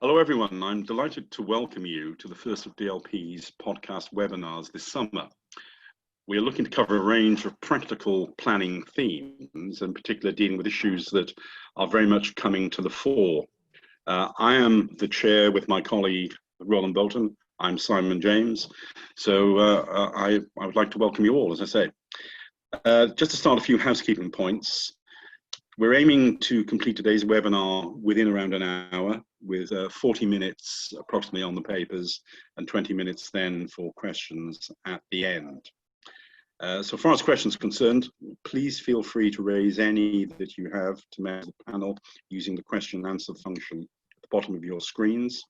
Hello everyone, I'm delighted to welcome you to the first of DLP's podcast webinars this summer. We are looking to cover a range of practical planning themes, in particular dealing with issues that are very much coming to the fore. I am the chair with my colleague Roland Bolton. I'm Simon James, so I would like to welcome you all, as I say. Just to start, a few housekeeping points. We're aiming to complete today's webinar within around an hour, with 40 minutes approximately on the papers and 20 minutes then for questions at the end. So far as questions are concerned, please feel free to raise any that you have to members of the panel using the question and answer function at the bottom of your screens.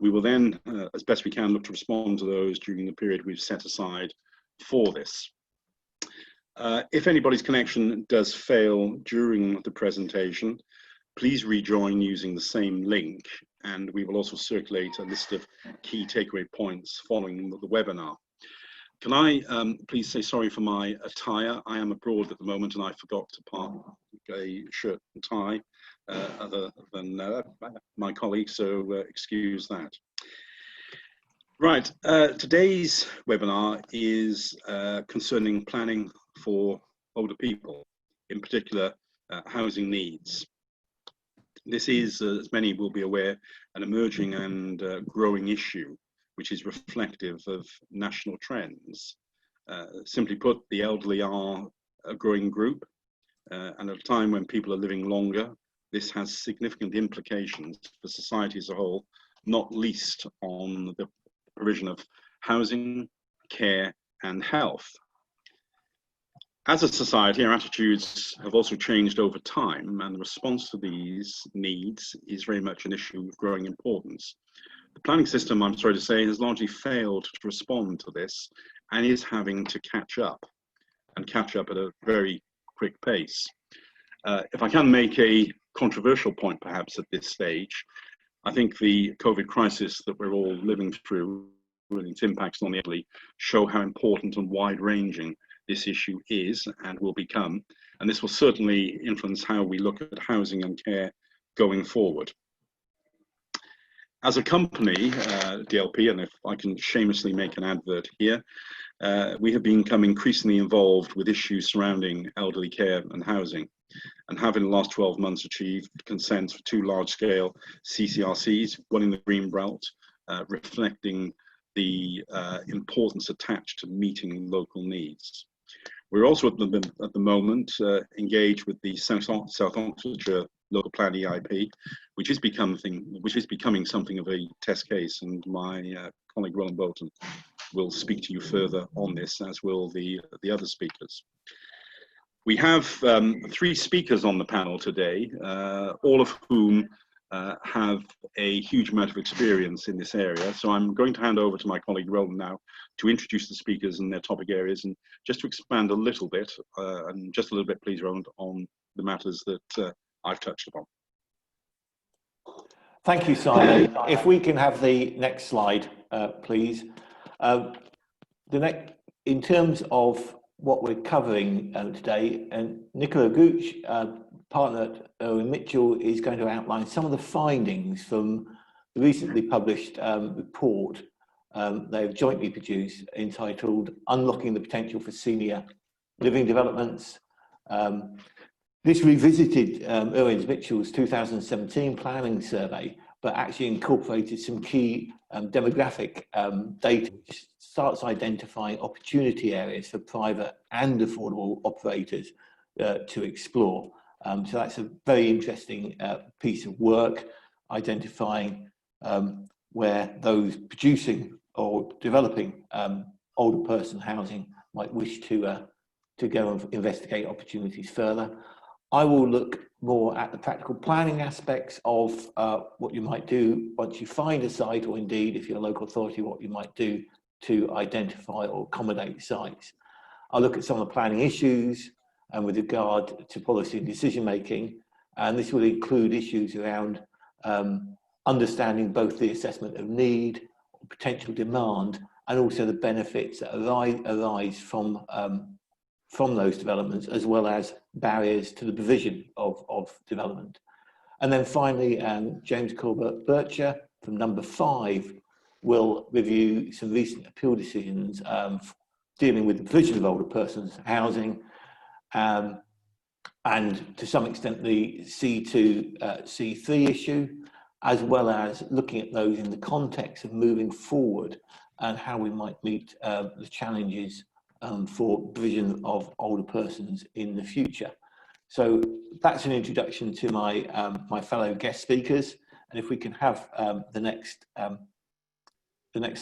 We will then, as best we can, look to respond to those during the period we've set aside for this. If anybody's connection does fail during the presentation, please rejoin using the same link, and we will also circulate a list of key takeaway points following the webinar. Can I please say sorry for my attire? I am abroad at the moment and I forgot to pack a shirt and tie other than my colleague, so excuse that. Right, today's webinar is concerning planning for older people, in particular housing needs. This is, as many will be aware, an emerging and growing issue, which is reflective of national trends. Simply put, the elderly are a growing group, and at a time when people are living longer, this has significant implications for society as a whole, not least on the provision of housing, care, and health. As a society, our attitudes have also changed over time, and the response to these needs is very much an issue of growing importance. The planning system, I'm sorry to say, has largely failed to respond to this and is having to catch up, and catch up at a very quick pace. If I can make a controversial point perhaps at this stage, I think the COVID crisis that we're all living through and its impacts on the elderly show how important and wide-ranging this issue is and will become, and this will certainly influence how we look at housing and care going forward. As a company, DLP, and if I can shamelessly make an advert here, we have become increasingly involved with issues surrounding elderly care and housing, and have in the last 12 months achieved consent for 2 large-scale CCRCs, one in the Green Belt, reflecting the importance attached to meeting local needs. We're also at the moment engaged with the South Oxfordshire local plan EIP, which is becoming something of a test case, and my colleague Roland Bolton will speak to you further on this, as will the other speakers. We have 3 speakers on the panel today, all of whom have a huge amount of experience in this area. So I'm going to hand over to my colleague Roland now to introduce the speakers and their topic areas, and just to expand a little bit, and just a little bit, please, Roland, on the matters that I've touched upon. Thank you, Simon. If we can have the next slide, please. In terms of what we're covering today, and Nicola Gooch, partner at Owen Mitchell, is going to outline some of the findings from the recently published report they've jointly produced entitled Unlocking the Potential for Senior Living Developments. This revisited Owen Mitchell's 2017 planning survey, but actually incorporated some key demographic data, which starts identifying opportunity areas for private and affordable operators to explore. So that's a very interesting piece of work, identifying where those producing or developing older person housing might wish to go and investigate opportunities further. I will look more at the practical planning aspects of what you might do once you find a site, or indeed, if you're a local authority, what you might do to identify or accommodate sites. I'll look at some of the planning issues and with regard to policy and decision making, and this will include issues around understanding both the assessment of need, potential demand, and also the benefits that arise from those developments, as well as barriers to the provision of development. And then finally, James Colbert Bircher from number 5 will review some recent appeal decisions dealing with the provision of older persons housing, and to some extent the C2, C3 issue, as well as looking at those in the context of moving forward and how we might meet the challenges for provision of older persons in the future. So that's an introduction to my my fellow guest speakers, and if we can have the next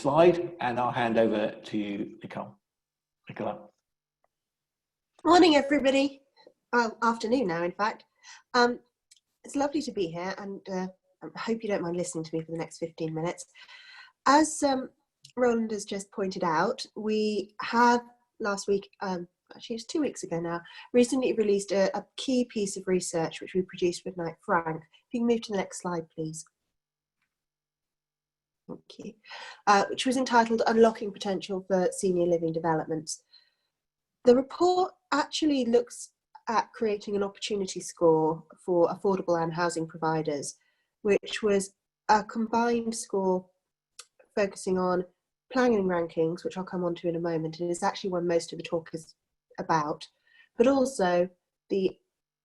slide, and I'll hand over to you, Nicola. Morning, everybody. Afternoon now, in fact. It's lovely to be here, and I hope you don't mind listening to me for the next 15 minutes. As Roland has just pointed out, we have last week, actually it's 2 weeks ago now, recently released a key piece of research which we produced with Knight Frank. If you can move to the next slide, please. Thank you. Which was entitled Unlocking Potential for Senior Living Developments. The report actually looks at creating an opportunity score for affordable and housing providers, which was a combined score focusing on planning rankings, which I'll come on to in a moment, and is actually what most of the talk is about, but also the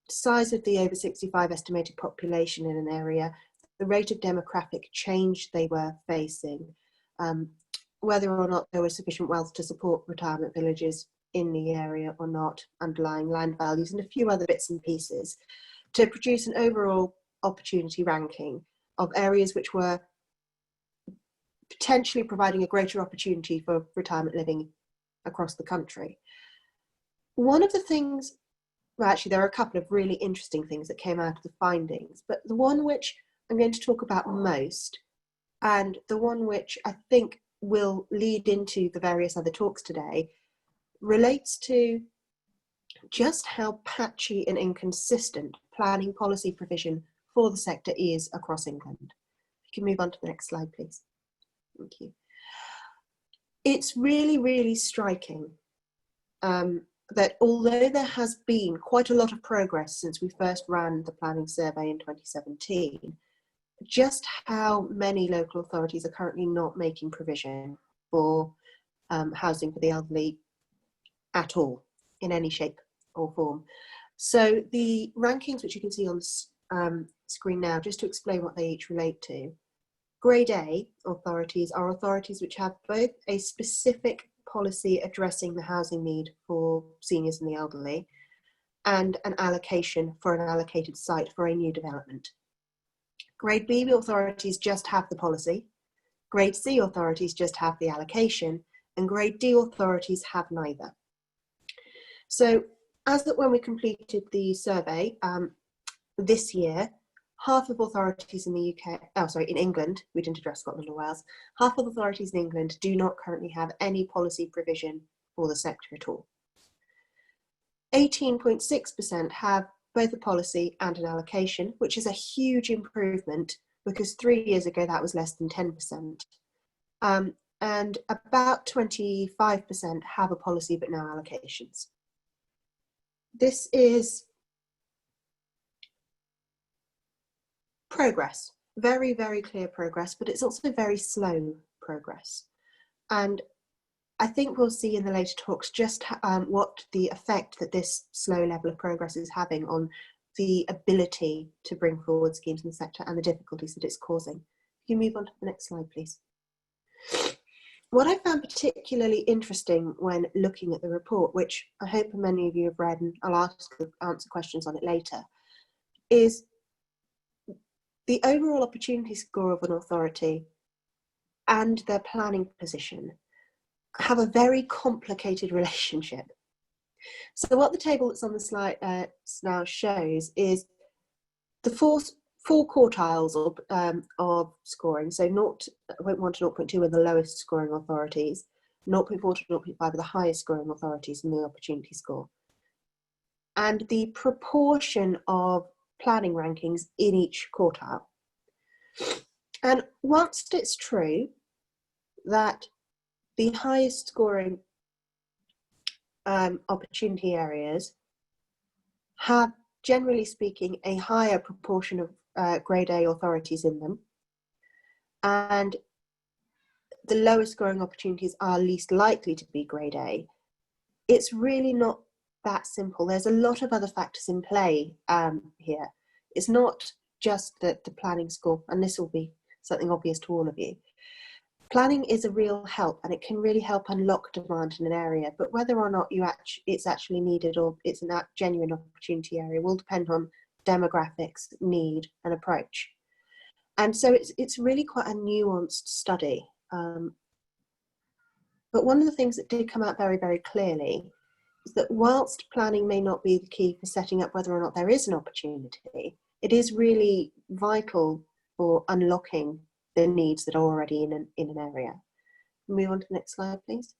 size of the over 65 estimated population in an area, the rate of demographic change they were facing, whether or not there was sufficient wealth to support retirement villages in the area or not, underlying land values, and a few other bits and pieces to produce an overall opportunity ranking of areas which were potentially providing a greater opportunity for retirement living across the country. One of the things, well, actually there are a couple of really interesting things that came out of the findings, but the one which I'm going to talk about most, and the one which I think will lead into the various other talks today, relates to just how patchy and inconsistent planning policy provision for the sector is across England. If you can move on to the next slide, please. Thank you. It's really, really striking that although there has been quite a lot of progress since we first ran the planning survey in 2017, just how many local authorities are currently not making provision for housing for the elderly at all, in any shape or form. So the rankings, which you can see on the screen now, just to explain what they each relate to. Grade A authorities are authorities which have both a specific policy addressing the housing need for seniors and the elderly, and an allocation for an allocated site for a new development. Grade B authorities just have the policy, Grade C authorities just have the allocation, and Grade D authorities have neither. So as that when we completed the survey this year, half of authorities in the UK, in England, we didn't address Scotland or Wales, half of authorities in England do not currently have any policy provision for the sector at all. 18.6% have both a policy and an allocation, which is a huge improvement because 3 years ago that was less than 10%. And about 25% have a policy but no allocations. This is progress, very, very clear progress, but it's also very slow progress. And I think we'll see in the later talks just what the effect that this slow level of progress is having on the ability to bring forward schemes in the sector and the difficulties that it's causing. Can you move on to the next slide, please? What I found particularly interesting when looking at the report, which I hope many of you have read and I'll answer questions on it later, is the overall opportunity score of an authority and their planning position have a very complicated relationship. So what the table that's on the slide now shows is the four quartiles of scoring. So 0.1 to 0.2 are the lowest scoring authorities, 0.4 to 0.5 are the highest scoring authorities in the opportunity score. And the proportion of planning rankings in each quartile. And whilst it's true that the highest scoring opportunity areas have, generally speaking, a higher proportion of grade A authorities in them, and the lowest scoring opportunities are least likely to be grade A, it's really not that simple. There's a lot of other factors in play here. It's not just the planning score, and this will be something obvious to all of you. Planning is a real help, and it can really help unlock demand in an area, but whether or not it's actually needed or it's a genuine opportunity area will depend on demographics, need, and approach. And so it's really quite a nuanced study. But one of the things that did come out very, very clearly is that whilst planning may not be the key for setting up whether or not there is an opportunity, it is really vital for unlocking the needs that are already in an area. Move on to the next slide, please.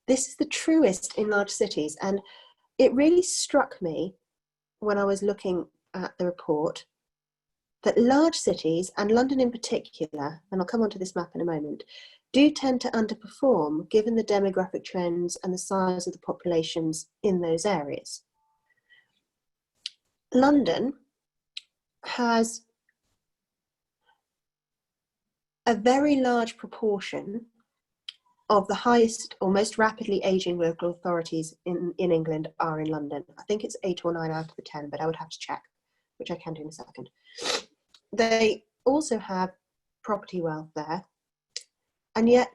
This is the truest in large cities, and it really struck me when I was looking at the report that large cities, and London in particular, and I'll come onto this map in a moment, do tend to underperform given the demographic trends and the size of the populations in those areas. London has a very large proportion of the highest or most rapidly aging local authorities in England are in London. I think it's 8 or 9 out of the 10, but I would have to check, which I can do in a second. They also have property wealth there, and yet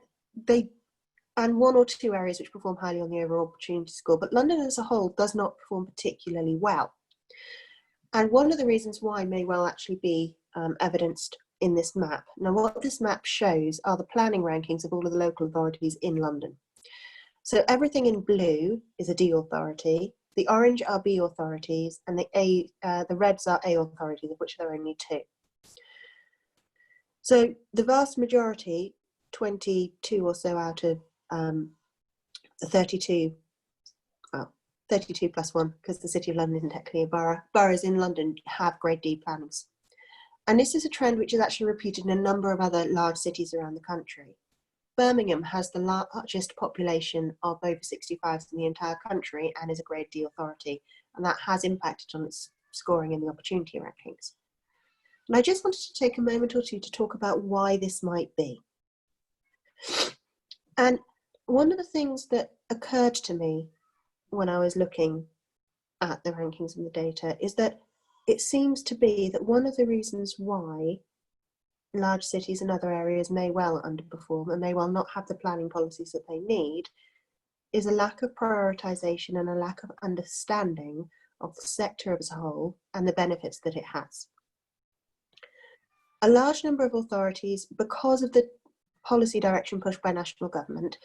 and 1 or 2 areas which perform highly on the overall opportunity score, but London as a whole does not perform particularly well. And one of the reasons why may well actually be evidenced in this map. Now, what this map shows are the planning rankings of all of the local authorities in London. So everything in blue is a D authority, the orange are B authorities, and the reds are A authorities, of which there are only 2. So the vast majority, 22 or so out of the 32, well, 32 plus 1, because the City of London isn't technically a borough, boroughs in London have grade D plannings. And this is a trend which is actually repeated in a number of other large cities around the country. Birmingham has the largest population of over 65s in the entire country and is a grade D authority, and that has impacted on its scoring in the opportunity rankings. And I just wanted to take a moment or two to talk about why this might be. And one of the things that occurred to me when I was looking at the rankings and the data is that it seems to be that one of the reasons why large cities and other areas may well underperform and may well not have the planning policies that they need is a lack of prioritisation and a lack of understanding of the sector as a whole and the benefits that it has. A large number of authorities, because of the policy direction pushed by national government,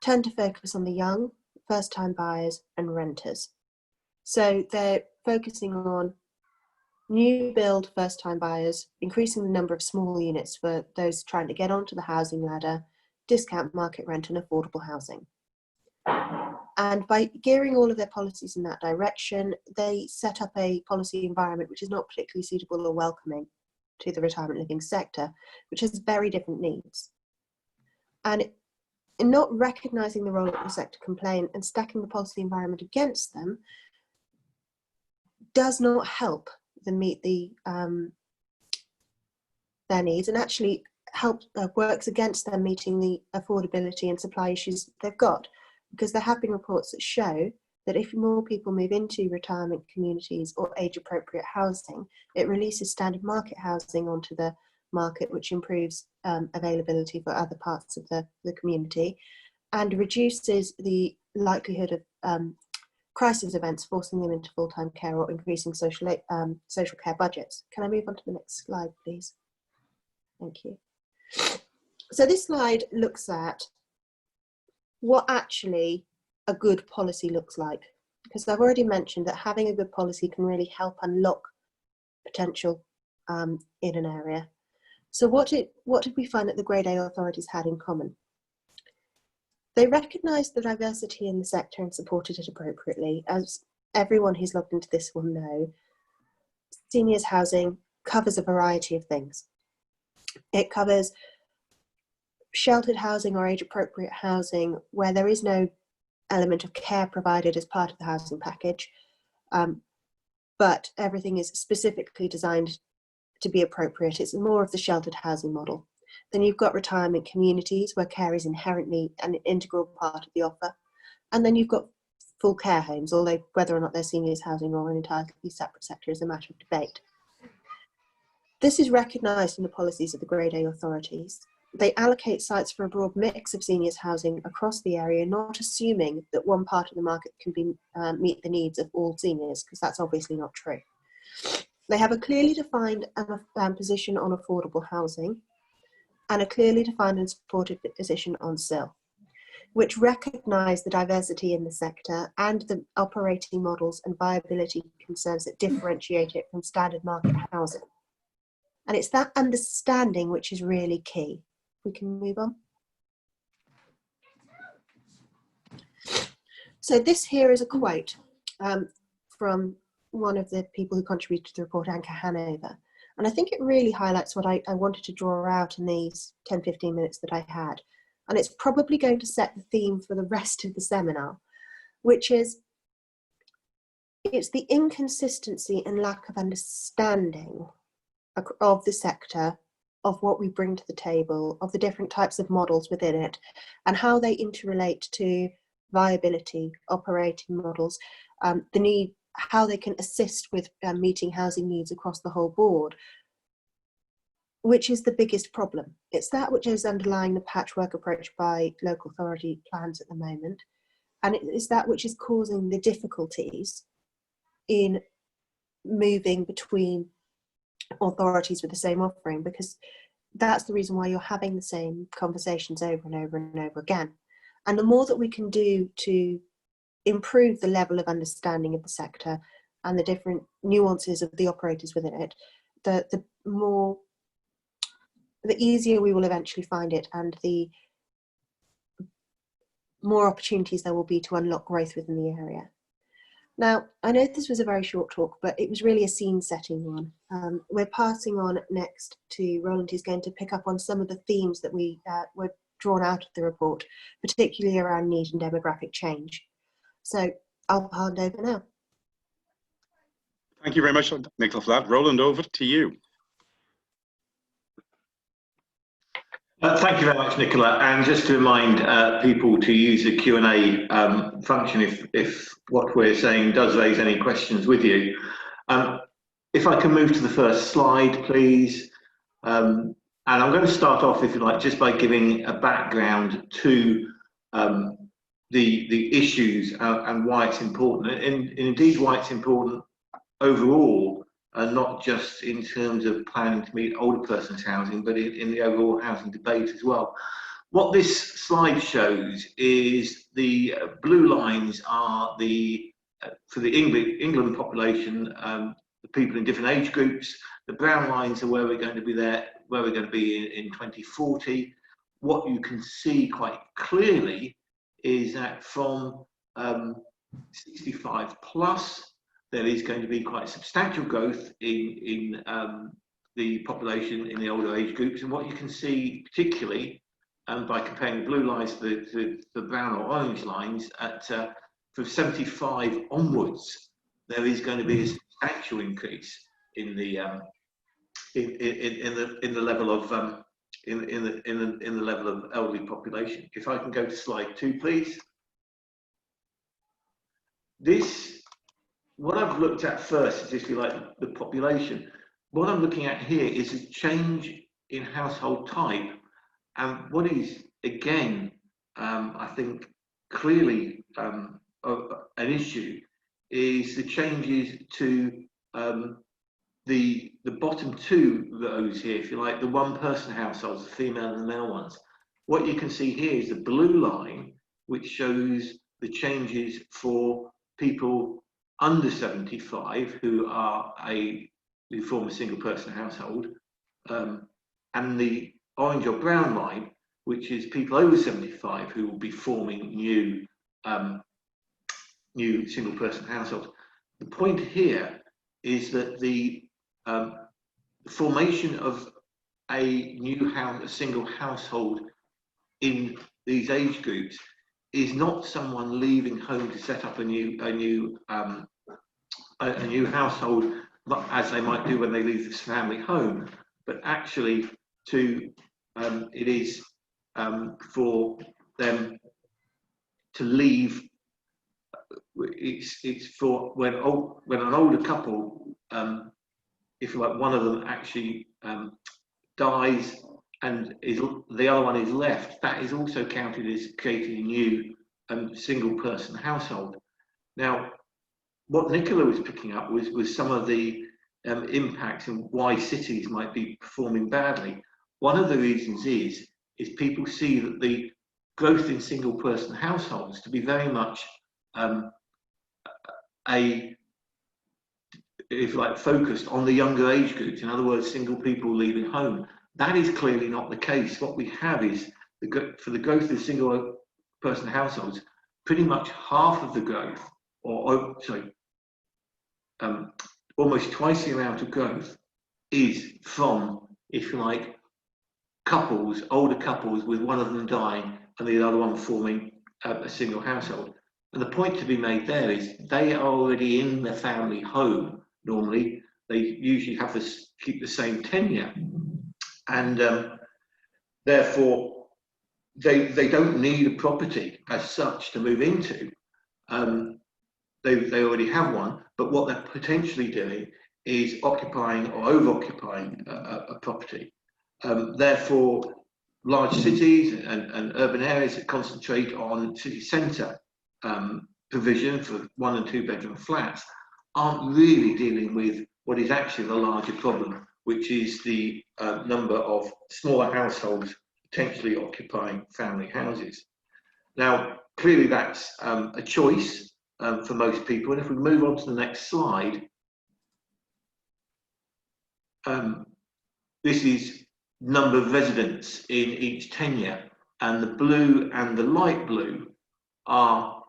tend to focus on the young, first-time buyers and renters. So they're focusing on new build first-time buyers, increasing the number of small units for those trying to get onto the housing ladder, discount market rent and affordable housing. And by gearing all of their policies in that direction, they set up a policy environment which is not particularly suitable or welcoming to the retirement living sector, which has very different needs. And in not recognising the role that the sector can play and stacking the policy environment against them does not help them meet their needs, and actually works against them meeting the affordability and supply issues they've got, because there have been reports that show that if more people move into retirement communities or age appropriate housing, it releases standard market housing onto the market, which improves availability for other parts of the community and reduces the likelihood of crisis events, forcing them into full-time care or increasing social care budgets. Can I move on to the next slide, please? Thank you. So this slide looks at what actually a good policy looks like, because I've already mentioned that having a good policy can really help unlock potential in an area. So what did we find that the grade A authorities had in common? They recognised the diversity in the sector and supported it appropriately. As everyone who's logged into this will know, seniors housing covers a variety of things. It covers sheltered housing or age appropriate housing where there is no element of care provided as part of the housing package, but everything is specifically designed to be appropriate. It's more of the sheltered housing model. Then you've got retirement communities where care is inherently an integral part of the offer. And then you've got full care homes, although whether or not they're seniors housing or an entirely separate sector is a matter of debate. This is recognised in the policies of the Grade A authorities. They allocate sites for a broad mix of seniors housing across the area, not assuming that one part of the market can meet the needs of all seniors, because that's obviously not true. They have a clearly defined position on affordable housing and a clearly defined and supported position on SIL, which recognise the diversity in the sector and the operating models and viability concerns that differentiate it from standard market housing. And it's that understanding which is really key. We can move on. So this here is a quote from one of the people who contributed to the report, Anke Hanover. And I think it really highlights what I wanted to draw out in these 10-15 minutes that I had. And it's probably going to set the theme for the rest of the seminar, which is, it's the inconsistency and lack of understanding of the sector, of what we bring to the table, of the different types of models within it, and how they interrelate to viability, operating models, the need, how they can assist with meeting housing needs across the whole board, which is the biggest problem. It's that which is underlying the patchwork approach by local authority plans at the moment, and it is that which is causing the difficulties in moving between authorities with the same offering, because that's the reason why you're having the same conversations over and over and over again. And the more that we can do to improve the level of understanding of the sector and the different nuances of the operators within it, the easier we will eventually find it, and the more opportunities there will be to unlock growth within the area. Now, I know this was a very short talk, but it was really a scene-setting one. We're passing on next to Roland, who's going to pick up on some of the themes that we were drawn out of the report, particularly around need and demographic change. So I'll hand over now. Thank you very much, Nicola, for that. Roland, over to you. Thank you very much, Nicola. And just to remind people to use the Q&A function if what we're saying does raise any questions with you. If I can move to the first slide, please. And I'm going to start off, if you like, just by giving a background to the issues and why it's important, and indeed why it's important overall, not just in terms of planning to meet older persons housing, but in the overall housing debate as well. What this slide shows is the blue lines are for the England population, the people in different age groups. The brown lines are where we're going to be in 2040. What you can see quite clearly is that from 65 plus, there is going to be quite substantial growth in the population in the older age groups. And what you can see, particularly by comparing the blue lines to the brown or orange lines, from 75 onwards, there is going to be a substantial increase in the level of in the level of elderly population. If I can go to slide 2, please. What I've looked at first is, if you like, the population. What I'm looking at here is a change in household type, and what is, again, I think clearly an issue is the changes to the bottom 2 rows here, if you like, the one-person households, the female and the male ones. What you can see here is the blue line, which shows the changes for people under 75 who form a single person household, and the orange or brown line, which is people over 75 who will be forming new single person households. The point here is that the formation of a single household in these age groups is not someone leaving home to set up a new a new household, as they might do when they leave this family home, but actually it is for them to leave. It's for when an older couple, if like one of them actually dies and the other one is left, that is also counted as creating a new single person household. Now, what Nicola was picking up was some of the impacts and why cities might be performing badly. One of the reasons is people see that the growth in single person households to be very much if like focused on the younger age groups. In other words, single people leaving home. That is clearly not the case. What we have is for the growth of single person households, pretty much half of the growth, almost twice the amount of growth is from, if you like, older couples with one of them dying and the other one forming a single household. And the point to be made there is they are already in the family home. Normally, they usually keep the same tenure, and therefore they don't need a property as such to move into. They already have one, but what they're potentially doing is occupying or over-occupying a property. Therefore, large cities and urban areas that concentrate on city centre provision for 1 and 2 bedroom flats aren't really dealing with what is actually the larger problem, which is the number of smaller households potentially occupying family houses. Now, clearly that's a choice for most people. And if we move on to the next slide, this is number of residents in each tenure, and the blue and the light blue are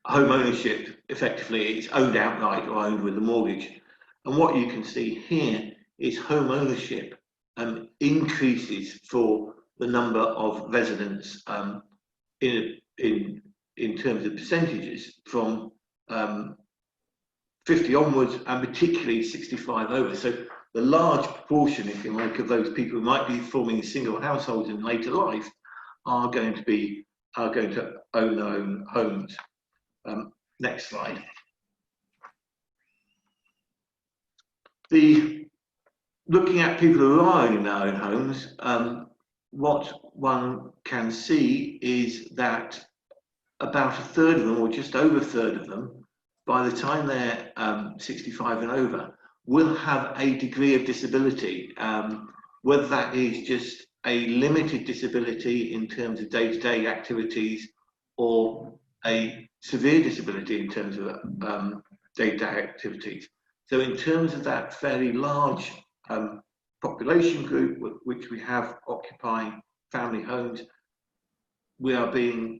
home ownership. Effectively, it's owned outright or owned with a mortgage. And what you can see here is home ownership increases for the number of residents in terms of percentages from 50 onwards, and particularly 65 over. So the large proportion, if you like, of those people who might be forming single households in later life are going to own their own homes. Next slide. Looking at people who are owning their own homes, what one can see is that about a third of them, or just over a third of them, by the time they're 65 and over, will have a degree of disability, whether that is just a limited disability in terms of day-to-day activities or a severe disability in terms of day-to-day activities. So in terms of that fairly large population group which we have occupying family homes, the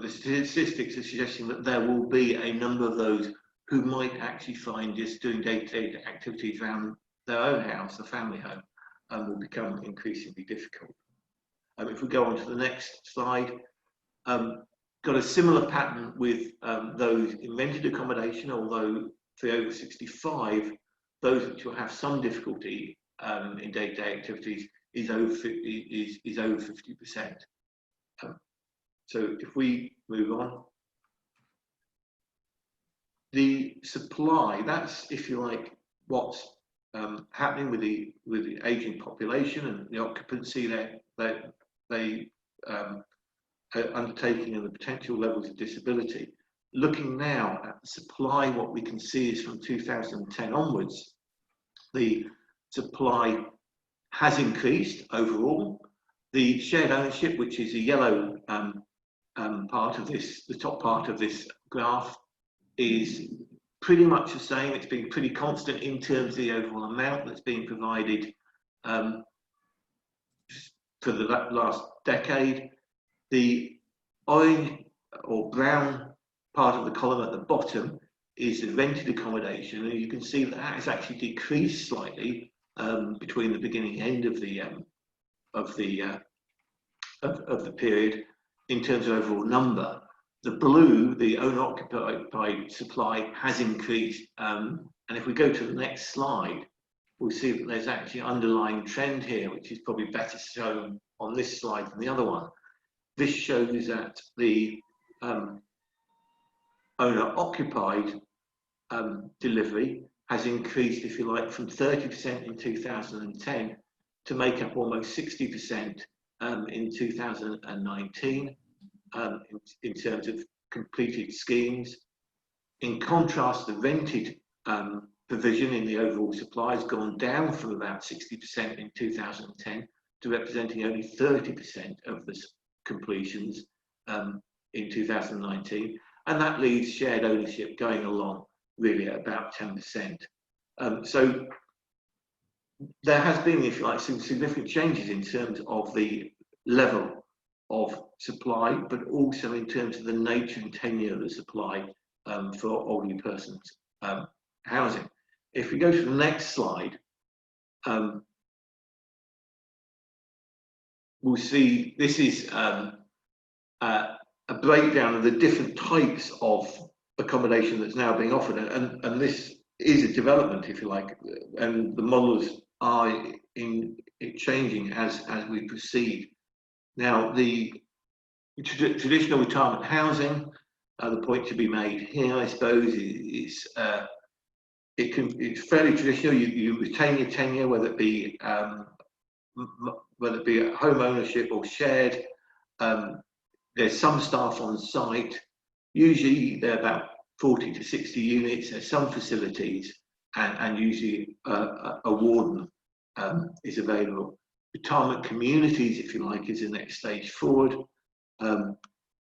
statistics are suggesting that there will be a number of those who might actually find just doing day-to-day activities around their own house, the family home, will become increasingly difficult. If we go on to the next slide, got a similar pattern with those in rented accommodation, although for over 65, those which will have some difficulty in day-to-day activities is over 50%. So if we move on, the supply, that's, if you like, what's happening with the aging population and the occupancy they are undertaking and the potential levels of disability. Looking now at the supply, what we can see is from 2010 onwards, the supply has increased overall. The shared ownership, which is a yellow part of this, the top part of this graph, is pretty much the same. It's been pretty constant in terms of the overall amount that's being provided for the last decade. The orange or brown part of the column at the bottom is the rented accommodation, and you can see that has actually decreased slightly between the beginning and end of the period in terms of overall number. the blue, the owner-occupied supply, has increased. And if we go to the next slide, we'll see that there's actually an underlying trend here, which is probably better shown on this slide than the other one. This shows that the owner-occupied delivery has increased, if you like, from 30% in 2010 to make up almost 60% in 2019 in terms of completed schemes. In contrast, the rented provision in the overall supply has gone down from about 60% in 2010 to representing only 30% of the completions in 2019, and that leaves shared ownership going along really at about 10%. So there has been, if you like, some significant changes in terms of the level of supply, but also in terms of the nature and tenure of the supply for elderly persons housing. If we go to the next slide, we'll see this is a breakdown of the different types of accommodation that's now being offered, and this is a development, if you like, and the models are changing as we proceed. Now, the traditional retirement housing, the point to be made here, I suppose, is it's fairly traditional. You retain your tenure, whether it be home ownership or shared. There's some staff on site. Usually they're about 40 to 60 units. There's some facilities, and usually a warden is available. Retirement communities, if you like, is the next stage forward.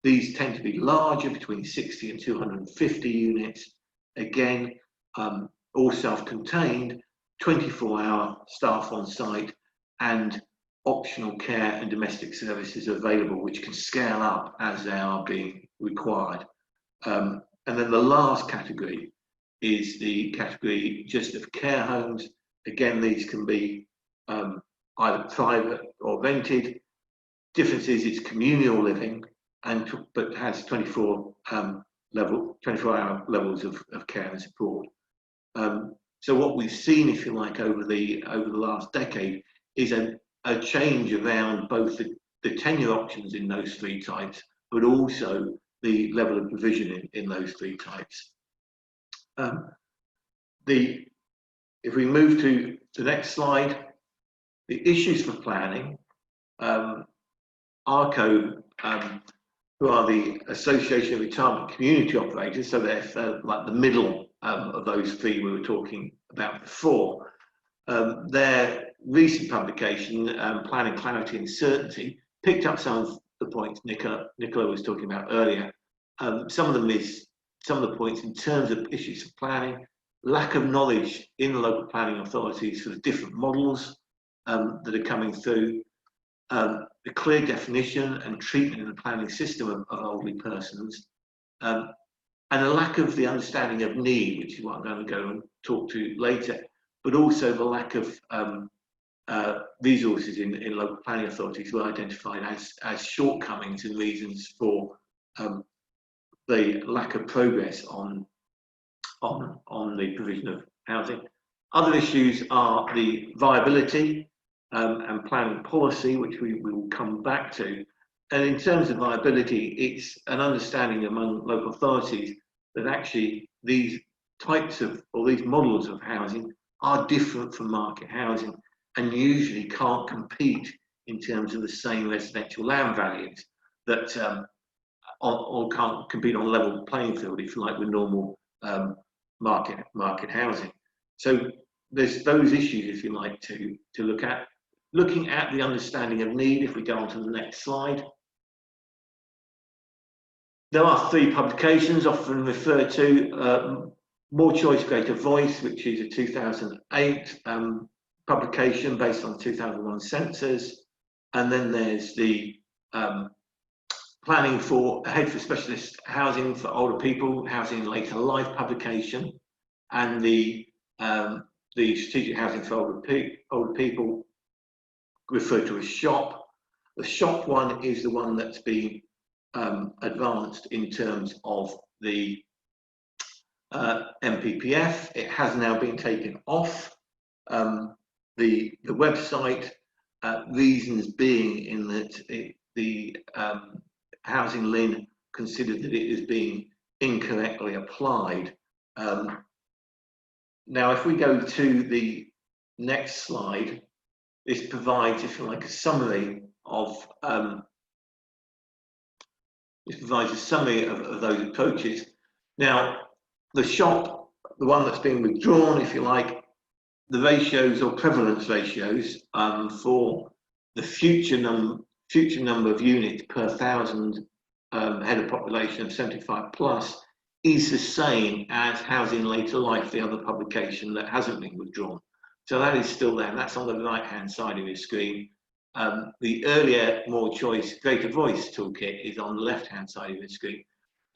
These tend to be larger, between 60 and 250 units. Again, all self-contained, 24-hour staff on site, and optional care and domestic services available, which can scale up as they are being required. And then the last category is the category just of care homes. Again, these can be either private or rented. Difference is it's communal living, but has 24-hour levels of care and support. So what we've seen, if you like, over the last decade is a change around both the tenure options in those three types, but also the level of provision in those three types. If we move to the next slide, the issues for planning, ARCO, who are the Association of Retirement Community Operators, so they're like the middle of those three we were talking about before. Their recent publication, Planning Clarity and Certainty, picked up some of the points Nicola was talking about earlier. Some of the points in terms of issues of planning, lack of knowledge in the local planning authorities for the different models that are coming through, the clear definition and treatment in the planning system of elderly persons, and a lack of the understanding of need, which is what I'm going to go and talk to later, but also the lack of resources in local planning authorities were identified as shortcomings and reasons for the lack of progress on the provision of housing. Other issues are the viability and planning policy, which we will come back to. And in terms of viability, it's an understanding among local authorities that actually these types of, or these models of housing are different from market housing and usually can't compete in terms of the same residential land values that or can't compete on a level playing field, if you like, with normal market housing. So there's those issues, if you like, to look at. Looking at the understanding of need, if we go on to the next slide. There are three publications often referred to. More Choice, Greater Voice, which is a 2008 publication based on 2001 census. And then there's the Planning Ahead for Specialist Housing for Older People, Housing in Later Life publication, and the Strategic Housing for Older People, referred to as SHOP. The SHOP one is the one that's been advanced in terms of the MPPF. It has now been taken off the website, reasons being in that the Housing Lin considered that it is being incorrectly applied. Now, if we go to the next slide, this provides, if you like, a summary of those approaches. Now, the SHOP, the one that's been withdrawn, if you like, the ratios or prevalence ratios for the future number of units per 1,000 head of population of 75 plus is the same as Housing Later Life, the other publication that hasn't been withdrawn. So that is still there, and that's on the right-hand side of your screen. The earlier More Choice, Greater Voice toolkit is on the left-hand side of your screen.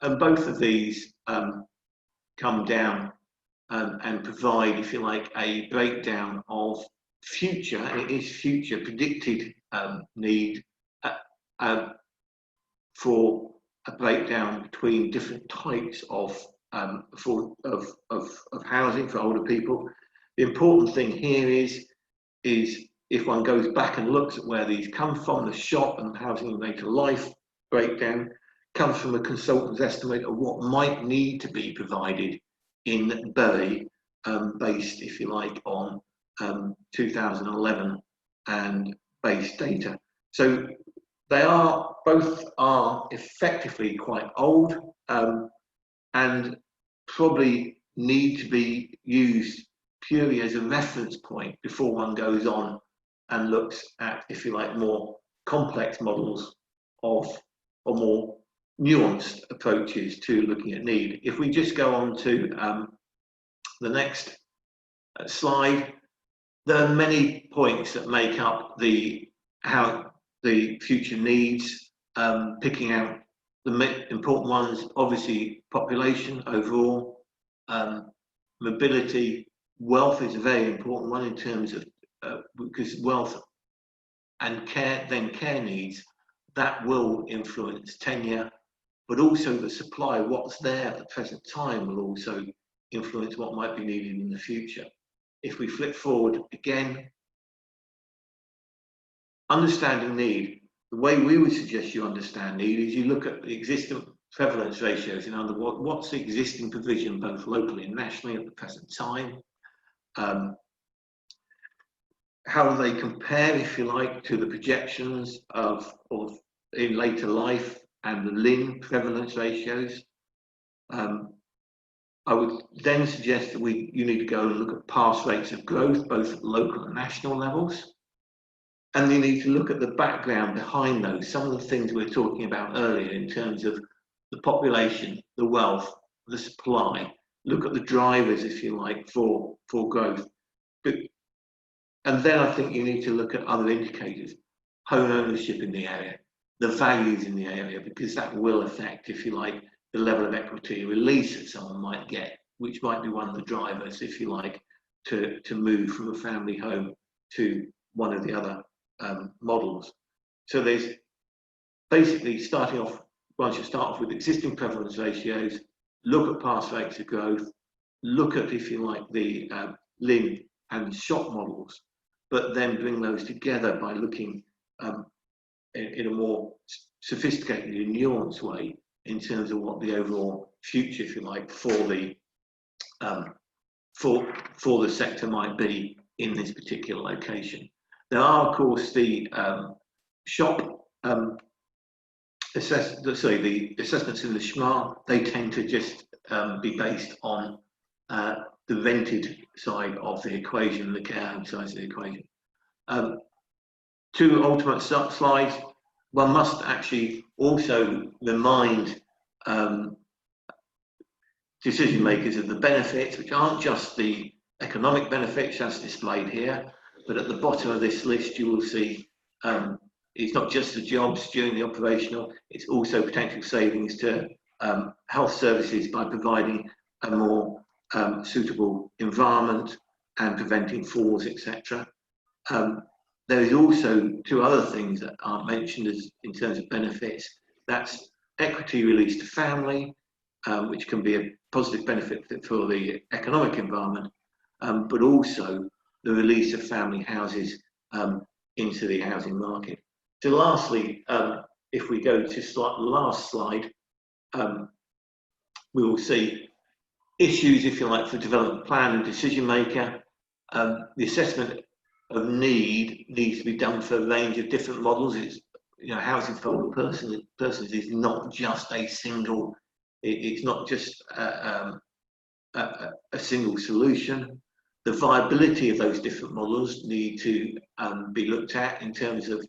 And both of these come down and provide, if you like, a breakdown of future, and it is future predicted need for a breakdown between different types of housing for older people. The important thing here is if one goes back and looks at where these come from, the SHOP and Housing Later Life breakdown comes from a consultant's estimate of what might need to be provided in Bury, based, if you like, on 2011 and base data. So they both are effectively quite old and probably need to be used purely as a reference point before one goes on and looks at, if you like, more complex models or more nuanced approaches to looking at need. If we just go on to the next slide, there are many points that make up how the future needs, picking out the important ones, obviously population overall, mobility, wealth is a very important one in terms of, because wealth and care needs, that will influence tenure, but also the supply, what's there at the present time will also influence what might be needed in the future. If we flip forward again, understanding need, the way we would suggest you understand need is you look at the existing prevalence ratios, in other words, what's the existing provision both locally and nationally at the present time, how do they compare, if you like, to the projections of in later life and the Lin prevalence ratios. I would then suggest that you need to go and look at past rates of growth, both at local and national levels. And you need to look at the background behind those, some of the things we were talking about earlier in terms of the population, the wealth, the supply, look at the drivers, if you like, for growth. And then I think you need to look at other indicators, home ownership in the area, the values in the area, because that will affect, if you like, the level of equity release that someone might get, which might be one of the drivers, if you like, to move from a family home to one of the other models. So there's basically one should start off with existing prevalence ratios, look at past rates of growth, look at, if you like, the Lin and SHOP models, but then bring those together by looking in a more sophisticated and nuanced way in terms of what the overall future, if you like, for the sector might be in this particular location. There are, of course, the SHOP the assessments in the SHMA, they tend to just be based on the rented side of the equation, the care home side of the equation. Two ultimate slides. One must actually also remind decision makers of the benefits, which aren't just the economic benefits as displayed here, but at the bottom of this list you will see it's not just the jobs during the operational, it's also potential savings to health services by providing a more suitable environment and preventing falls, etc. There is also two other things that aren't mentioned in terms of benefits. That's equity release to family, which can be a positive benefit for the economic environment, but also the release of family houses into the housing market. So lastly, if we go to the last slide, we will see issues, if you like, for development plan and decision maker. The assessment of need needs to be done for a range of different models. It's, housing for older persons is not just a single, it's not just a single solution. The viability of those different models need to be looked at in terms of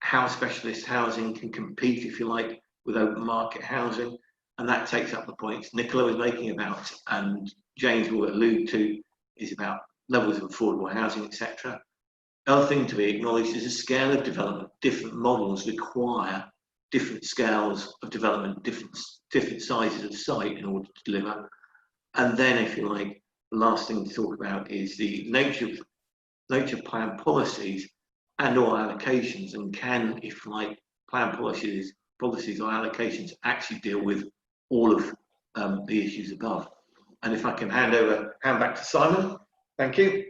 how specialist housing can compete, if you like, with open market housing. And that takes up the points Nicola was making about, and James will allude to, is about levels of affordable housing, etc. The other thing to be acknowledged is the scale of development. Different models require different scales of development, different sizes of site in order to deliver. And then, if you like, the last thing to talk about is the nature plan policies and or allocations, and can, if you like, plan policies or allocations actually deal with all of the issues above. And if I can hand back to Simon. Thank you.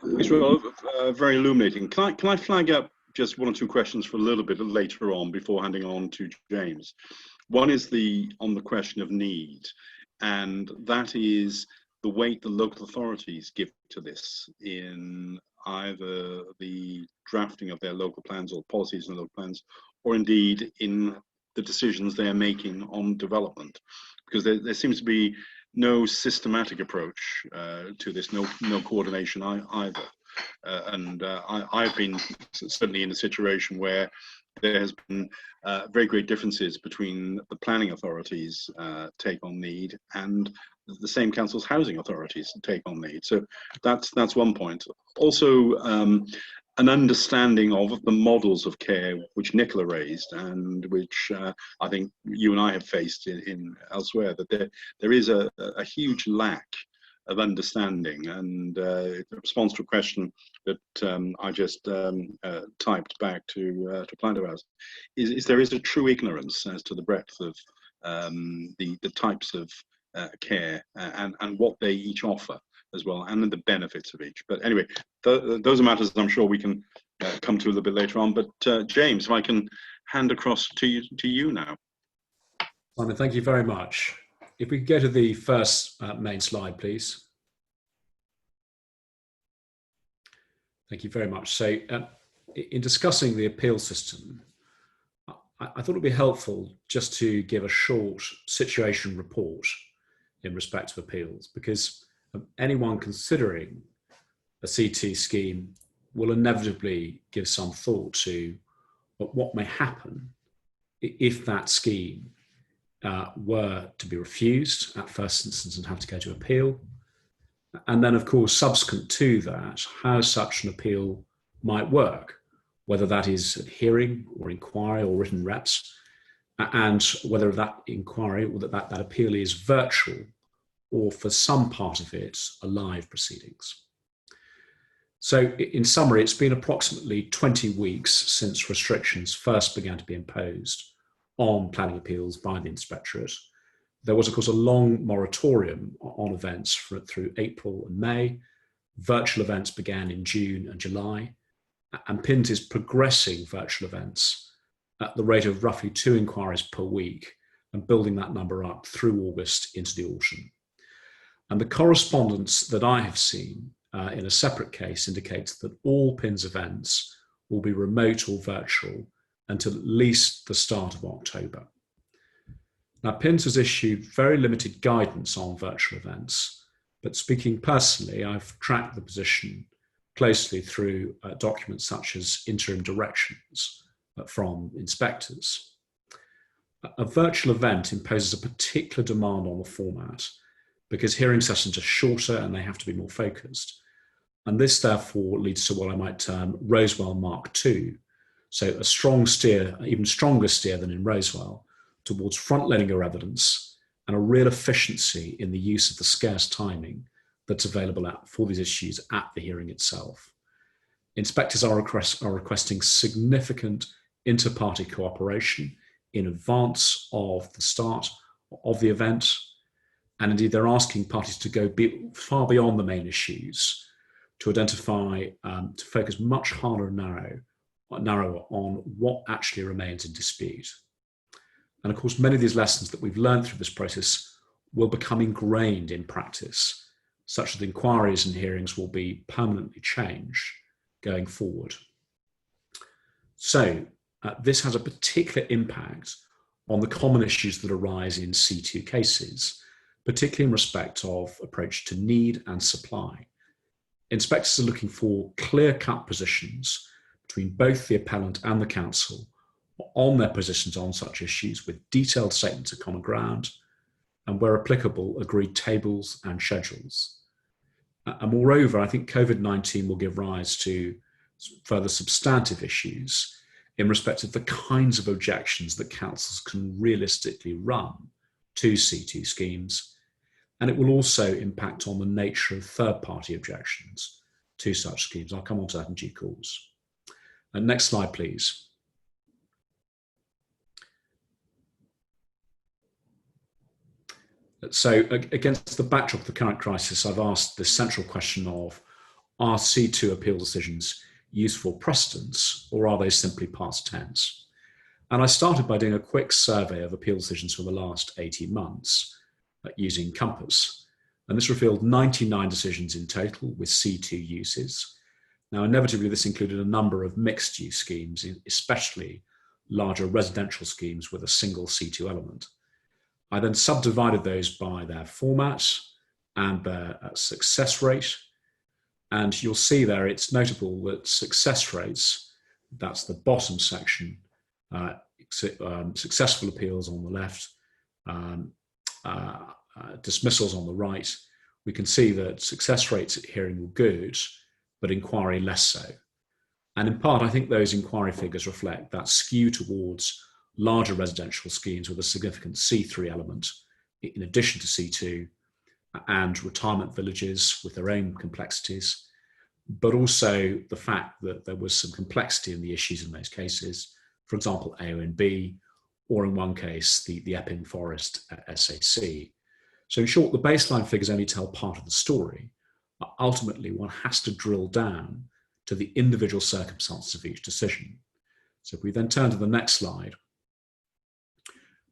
Very illuminating. Can I flag up just one or two questions for a little bit later on before handing on to James? One is on the question of need, and that is the weight the local authorities give to this in either the drafting of their local plans or policies and local plans, or indeed in the decisions they're making on development, because there seems to be no systematic approach to this, no coordination either. I've been certainly in a situation where there has been very great differences between the planning authorities' take on need and the same council's housing authorities' take on need. So that's one point. Also, an understanding of the models of care which Nicola raised, and which I think you and I have faced in elsewhere, that there is a huge lack of understanding. And in response to a question that I just typed back to client of ours, is there is a true ignorance as to the breadth of the types of care and what they each offer as well, and the benefits of each. But anyway, those are matters I'm sure we can come to a little bit later on. But James, if I can hand across to you now. Simon, thank you very much. If we could go to the first main slide, please. Thank you very much. So in discussing the appeal system, I thought it'd be helpful just to give a short situation report in respect of appeals, because anyone considering a CT scheme will inevitably give some thought to what may happen if that scheme were to be refused at first instance and have to go to appeal. And then, of course, subsequent to that, how such an appeal might work, whether that is a hearing or inquiry or written reps, and whether that inquiry or that appeal is virtual, or for some part of it, a live proceedings. So in summary, it's been approximately 20 weeks since restrictions first began to be imposed on planning appeals by the Inspectorate. There was, of course, a long moratorium on events through April and May. Virtual events began in June and July, and PINT is progressing virtual events at the rate of roughly 2 inquiries per week and building that number up through August into the autumn. And the correspondence that I have seen in a separate case indicates that all PIN's events will be remote or virtual until at least the start of October. Now, PINS has issued very limited guidance on virtual events, but speaking personally, I've tracked the position closely through documents such as interim directions from inspectors. A virtual event imposes a particular demand on the format because hearing sessions are shorter and they have to be more focused. And this therefore leads to what I might term Rosewell Mark II. So a strong steer, even stronger steer than in Rosewell, towards front-loading your evidence and a real efficiency in the use of the scarce timing that's available for these issues at the hearing itself. Inspectors are requesting significant inter-party cooperation in advance of the start of the event. And indeed, they're asking parties to go far beyond the main issues to identify, to focus much harder and narrower on what actually remains in dispute. And of course, many of these lessons that we've learned through this process will become ingrained in practice, such that inquiries and hearings will be permanently changed going forward. So this has a particular impact on the common issues that arise in C2 cases, particularly in respect of approach to need and supply. Inspectors are looking for clear-cut positions between both the appellant and the counsel on their positions on such issues, with detailed statements of common ground, and where applicable, agreed tables and schedules. And moreover, I think COVID-19 will give rise to further substantive issues in respect of the kinds of objections that councils can realistically run to C2 schemes. And it will also impact on the nature of third-party objections to such schemes. I'll come on to that in due course. And next slide, please. So against the backdrop of the current crisis, I've asked the central question of, are C2 appeal decisions useful precedents, or are they simply past tense? And I started by doing a quick survey of appeal decisions for the last 18 months using Compass. And this revealed 99 decisions in total with C2 uses. Now, inevitably, this included a number of mixed use schemes, especially larger residential schemes with a single C2 element. I then subdivided those by their format and their success rate. And you'll see there, it's notable that success rates, that's the bottom section, successful appeals on the left, dismissals on the right. We can see that success rates at hearing were good, but inquiry less so. And in part, I think those inquiry figures reflect that skew towards larger residential schemes with a significant C3 element, in addition to C2, and retirement villages with their own complexities, but also the fact that there was some complexity in the issues in those cases, for example, A and B, or in one case, the Epping Forest SAC. So in short, the baseline figures only tell part of the story. Ultimately, one has to drill down to the individual circumstances of each decision. So if we then turn to the next slide,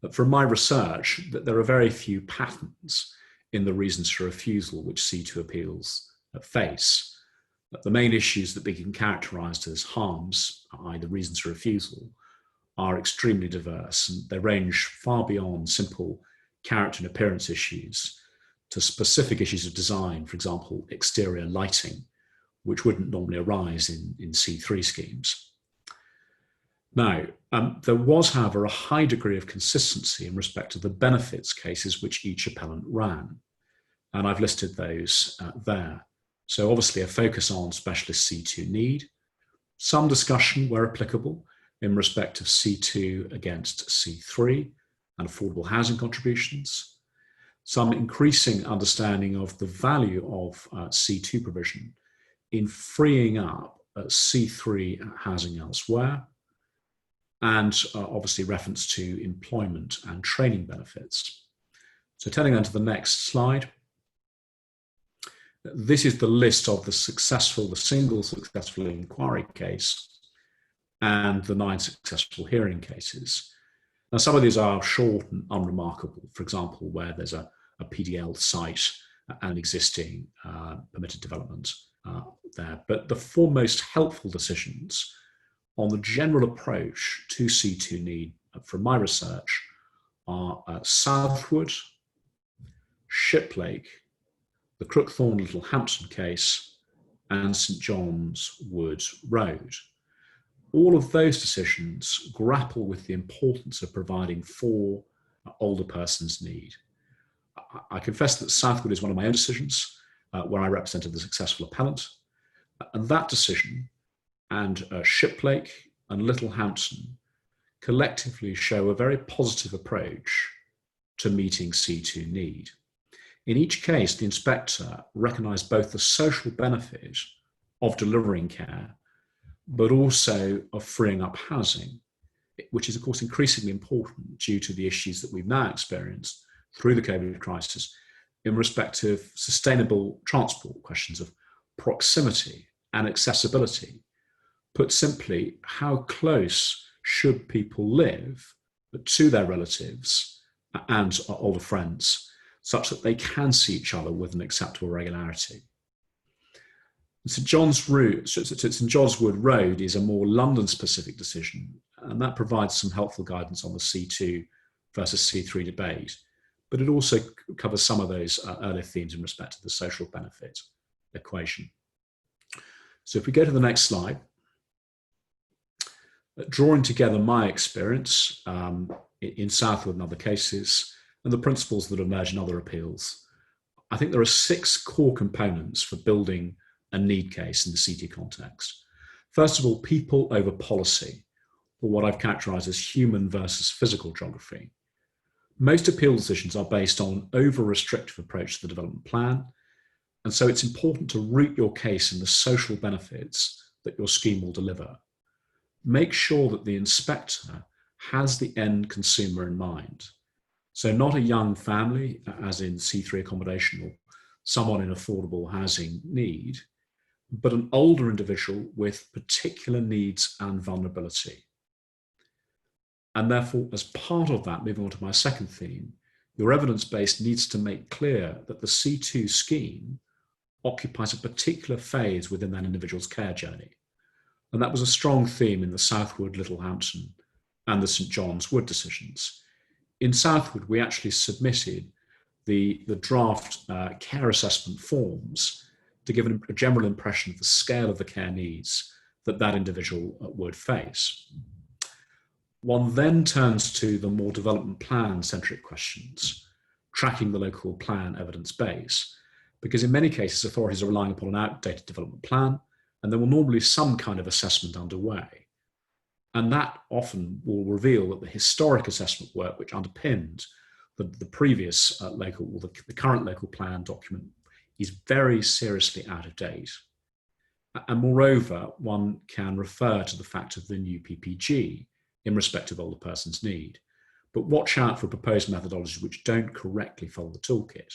but from my research, that there are very few patterns in the reasons for refusal which C2 appeals face. But the main issues that become characterised as harms, i.e. the reasons for refusal, are extremely diverse, and they range far beyond simple character and appearance issues to specific issues of design, for example, exterior lighting, which wouldn't normally arise in C3 schemes. Now, there was, however, a high degree of consistency in respect to the benefits cases which each appellant ran, and I've listed those there. So obviously a focus on specialist C2 need, some discussion where applicable in respect of C2 against C3 and affordable housing contributions, some increasing understanding of the value of C2 provision in freeing up C3 housing elsewhere, and obviously reference to employment and training benefits. So turning on to the next slide. This is the list of the single successful inquiry case and the 9 successful hearing cases. Now, some of these are short and unremarkable, for example, where there's a PDL site and existing permitted development there. But the 4 most helpful decisions on the general approach to C2 need from my research are Southwood, Shiplake, the Crookthorne Littlehampton case, and St John's Wood Road. All of those decisions grapple with the importance of providing for older persons' need. I confess that Southwood is one of my own decisions where I represented the successful appellant, and that decision and Shiplake and Littlehampton collectively show a very positive approach to meeting C2 need. In each case, the inspector recognised both the social benefit of delivering care, but also of freeing up housing which is of course increasingly important due to the issues that we've now experienced through the COVID crisis in respect of sustainable transport, questions of proximity and accessibility. Put simply, how close should people live to their relatives and older friends such that they can see each other with an acceptable regularity? St John's Wood Road is a more London-specific decision, and that provides some helpful guidance on the C2 versus C3 debate, but it also covers some of those earlier themes in respect to the social benefit equation. So if we go to the next slide, drawing together my experience in Southwood and other cases, and the principles that emerge in other appeals, I think there are 6 core components for building a need case in the C2 context. First of all, people over policy, or what I've characterised as human versus physical geography. Most appeal decisions are based on over-restrictive approach to the development plan, and so it's important to root your case in the social benefits that your scheme will deliver. Make sure that the inspector has the end consumer in mind. So not a young family, as in C3 accommodation, or someone in affordable housing need, but an older individual with particular needs and vulnerability. And therefore, as part of that, moving on to my second theme, your evidence base needs to make clear that the C2 scheme occupies a particular phase within that individual's care journey. And that was a strong theme in the Southwood, Littlehampton, and the St John's Wood decisions. In Southwood, we actually submitted the draft care assessment forms to give a general impression of the scale of the care needs that individual would face. One then turns to the more development plan-centric questions, tracking the local plan evidence base, because in many cases, authorities are relying upon an outdated development plan, and there will normally be some kind of assessment underway. And that often will reveal that the historic assessment work which underpinned the previous local, or the current local plan document, is very seriously out of date. And moreover, one can refer to the fact of the new PPG in respect of older person's need. But watch out for proposed methodologies which don't correctly follow the toolkit.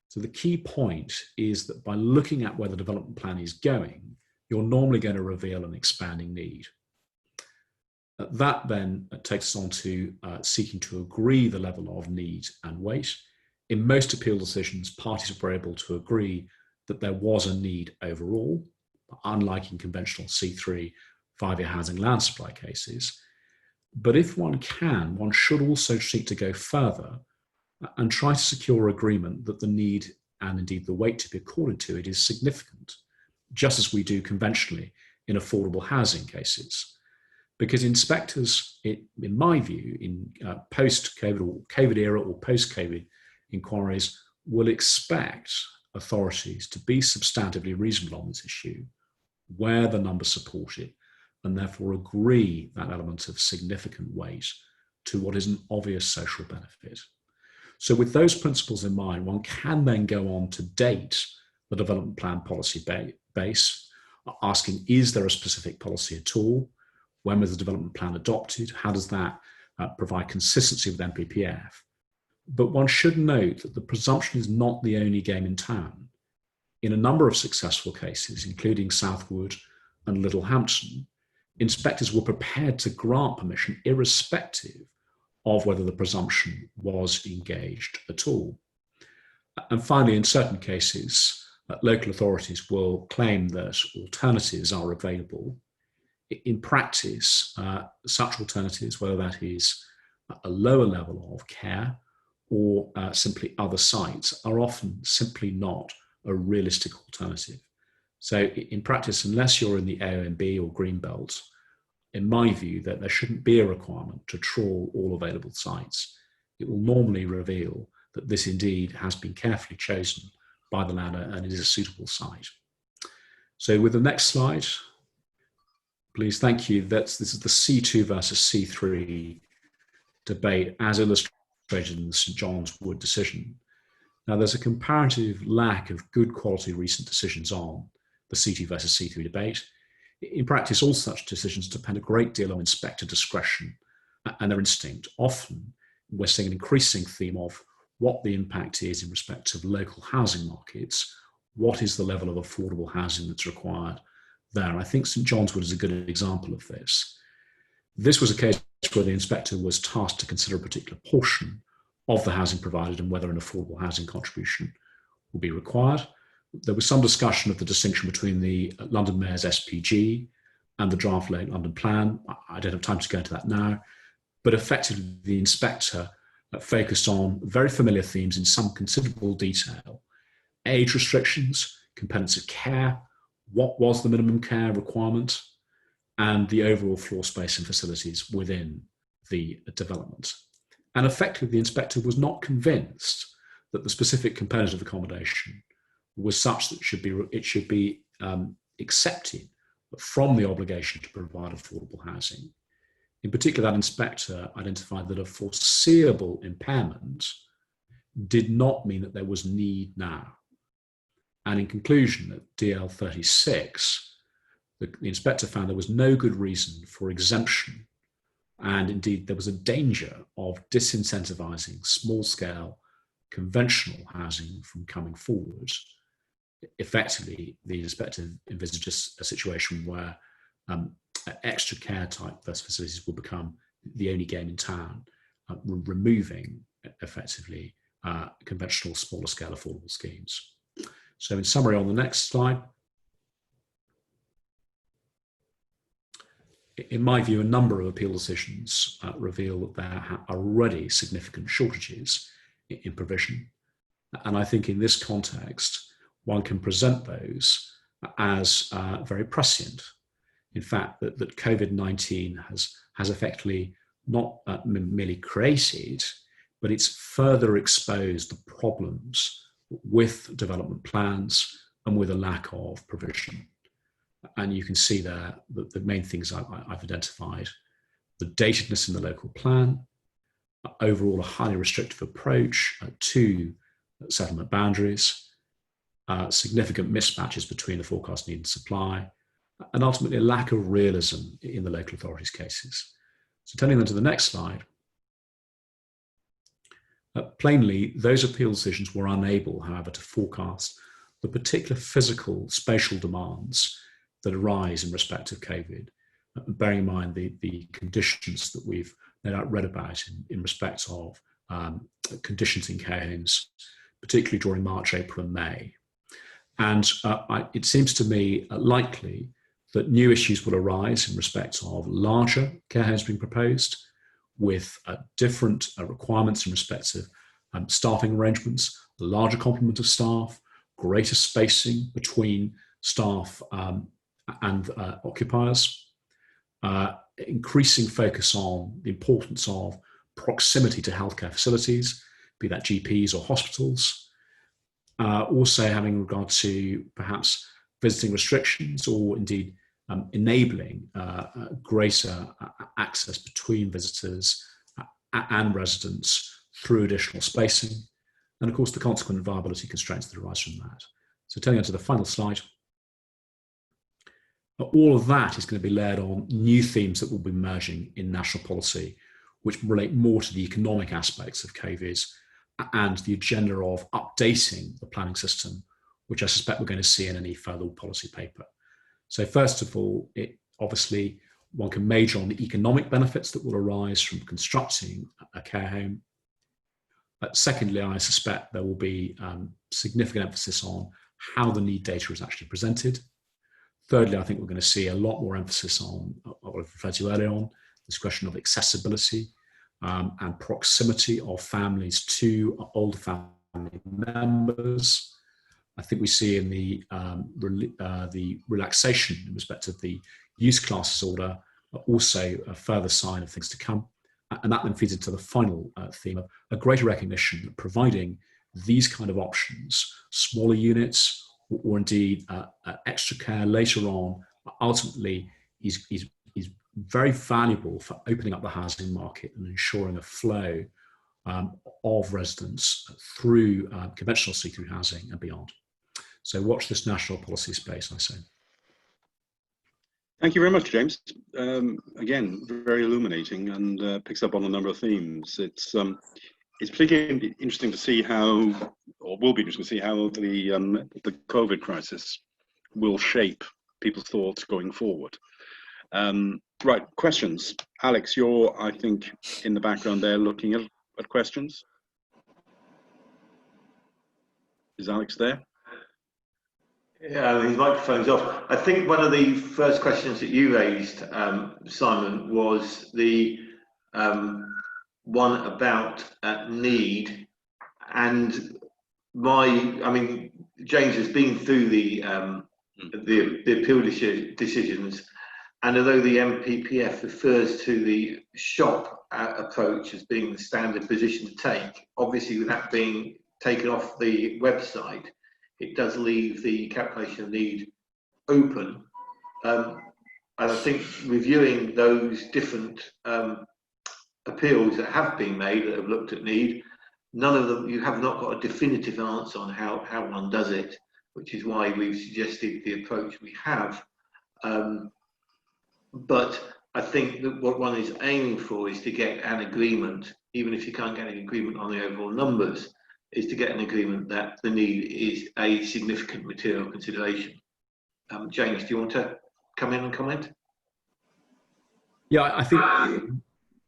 So the key point is that by looking at where the development plan is going, you're normally going to reveal an expanding need. That then takes us on to seeking to agree the level of need and weight. In most appeal decisions, parties were able to agree that there was a need overall, unlike in conventional C3 5-year housing land supply cases. But if one can, one should also seek to go further and try to secure agreement that the need and indeed the weight to be accorded to it is significant, just as we do conventionally in affordable housing cases. Because inspectors, in my view, in post-COVID or COVID era or post-COVID inquiries, will expect authorities to be substantively reasonable on this issue, where the numbers support it, and therefore agree that element of significant weight to what is an obvious social benefit. So with those principles in mind, one can then go on to date the development plan policy base, asking, is there a specific policy at all? When was the development plan adopted? How does that provide consistency with NPPF? But one should note that the presumption is not the only game in town. In a number of successful cases, including Southwood and Littlehampton, inspectors were prepared to grant permission irrespective of whether the presumption was engaged at all. And finally, in certain cases, local authorities will claim that alternatives are available. In practice, such alternatives, whether that is a lower level of care or simply other sites, are often simply not a realistic alternative. So in practice, unless you're in the AONB or Greenbelt, in my view, that there shouldn't be a requirement to trawl all available sites. It will normally reveal that this indeed has been carefully chosen by the landowner and it is a suitable site. So with the next slide, please, thank you. This is the C2 versus C3 debate as illustrated in the St John's Wood decision. Now, there's a comparative lack of good quality recent decisions on the C2 versus C3 debate. In practice, all such decisions depend a great deal on inspector discretion and their instinct. Often, we're seeing an increasing theme of what the impact is in respect of local housing markets. What is the level of affordable housing that's required there? I think St John's Wood is a good example of this. This was a case where the inspector was tasked to consider a particular portion of the housing provided and whether an affordable housing contribution will be required. There was some discussion of the distinction between the London Mayor's SPG and the draft London Plan. I don't have time to go into that now, but effectively the inspector focused on very familiar themes in some considerable detail: age restrictions, components of care, what was the minimum care requirement, and the overall floor space and facilities within the development. And effectively, the inspector was not convinced that the specific component of accommodation was such that it should be accepted from the obligation to provide affordable housing. In particular, that inspector identified that a foreseeable impairment did not mean that there was need now. And in conclusion, at DL 36, the inspector found there was no good reason for exemption. And indeed, there was a danger of disincentivizing small-scale conventional housing from coming forward. Effectively, the inspector envisaged a situation where extra care type facilities will become the only game in town, removing effectively conventional smaller scale affordable schemes. So in summary, on the next slide, in my view, a number of appeal decisions reveal that there are already significant shortages in provision. And I think in this context, one can present those as very prescient. In fact, that COVID-19 has effectively not merely created, but it's further exposed the problems with development plans and with a lack of provision. And you can see there that the main things I've identified: the datedness in the local plan, overall a highly restrictive approach to settlement boundaries, significant mismatches between the forecast need and supply, and ultimately a lack of realism in the local authorities' cases. So turning then to the next slide, plainly, those appeal decisions were unable, however, to forecast the particular physical, spatial demands that arise in respect of COVID, bearing in mind the conditions that we've no doubt read about in respect of conditions in care homes, particularly during March, April and May. And it seems to me likely that new issues will arise in respect of larger care homes being proposed with different requirements in respect of staffing arrangements, a larger complement of staff, greater spacing between staff and occupiers, increasing focus on the importance of proximity to healthcare facilities, be that GPs or hospitals, also having regard to perhaps visiting restrictions or indeed enabling greater access between visitors and residents through additional spacing, and of course the consequent viability constraints that arise from that. So turning on to the final slide, all of that is going to be layered on new themes that will be emerging in national policy, which relate more to the economic aspects of COVID and the agenda of updating the planning system, which I suspect we're going to see in any further policy paper. So first of all, obviously one can major on the economic benefits that will arise from constructing a care home. Secondly, I suspect there will be significant emphasis on how the need data is actually presented. Thirdly, I think we're going to see a lot more emphasis on what I've referred to earlier on, this question of accessibility and proximity of families to older family members. I think we see in the relaxation in respect of the use classes order also a further sign of things to come. And that then feeds into the final theme of a greater recognition that providing these kind of options, smaller units, or indeed extra care later on, ultimately is very valuable for opening up the housing market and ensuring a flow of residents through conventional see-through housing and beyond. So watch this national policy space, I say. Thank you very much, James. Again, very illuminating and picks up on a number of themes. It's particularly interesting to see how, or will be interesting to see how the COVID crisis will shape people's thoughts going forward. Right, questions. Alex, you're, I think, in the background there looking at questions. Is Alex there? Yeah, his microphone's off. I think one of the first questions that you raised, Simon, was the one about need. And James has been through the appeal decisions, and although the MPPF refers to the shop approach as being the standard position to take, obviously with that being taken off the website, it does leave the calculation of need open. And I think reviewing those different appeals that have been made that have looked at need, none of them, you have not got a definitive answer on how one does it, which is why we've suggested the approach we have. But I think that what one is aiming for is to get an agreement, even if you can't get an agreement on the overall numbers, is to get an agreement that the need is a significant material consideration. James, do you want to come in and comment? Yeah, I think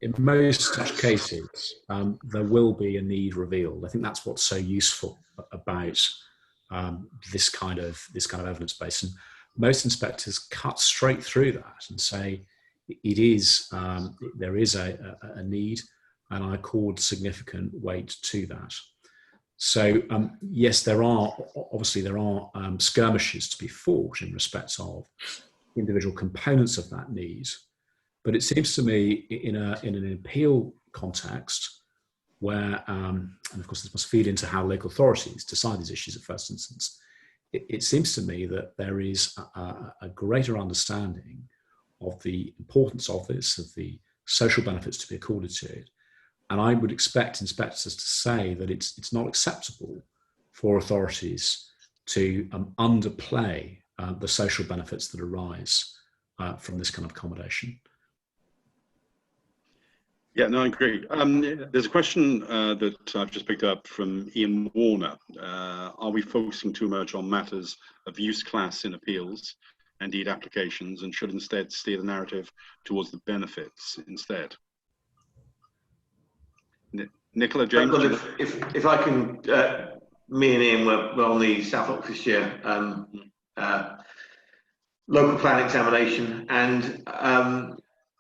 in most such cases, there will be a need revealed. I think that's what's so useful about this kind of evidence base. And most inspectors cut straight through that and say it is there is a need, and I accord significant weight to that. So yes, there are skirmishes to be fought in respect of individual components of that need, but it seems to me in an appeal context where, and of course this must feed into how local authorities decide these issues at first instance, it seems to me that there is a greater understanding of the importance of this, of the social benefits to be accorded to it. And I would expect inspectors to say that it's not acceptable for authorities to underplay the social benefits that arise from this kind of accommodation. Yeah, no, I agree. There's a question that I've just picked up from Ian Warner. Are we focusing too much on matters of use class in appeals and deed applications, and should instead steer the narrative towards the benefits instead? Nicola, James? Well, if I can, me and Ian were on the South Oxfordshire local plan examination, and I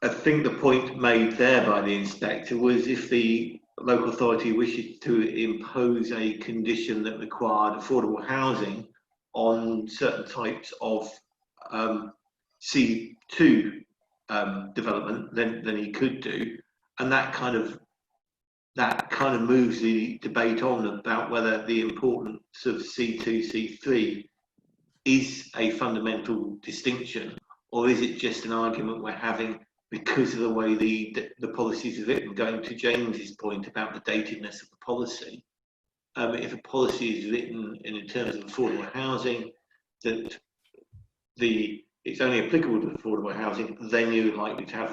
think the point made there by the inspector was if the local authority wishes to impose a condition that required affordable housing on certain types of C2 development, then he could do, and that kind of moves the debate on about whether the importance of C2, C3 is a fundamental distinction, or is it just an argument we're having because of the way the policies are written. Going to James's point about the datedness of the policy, if a policy is written in terms of affordable housing, that it's only applicable to affordable housing, then you're likely to have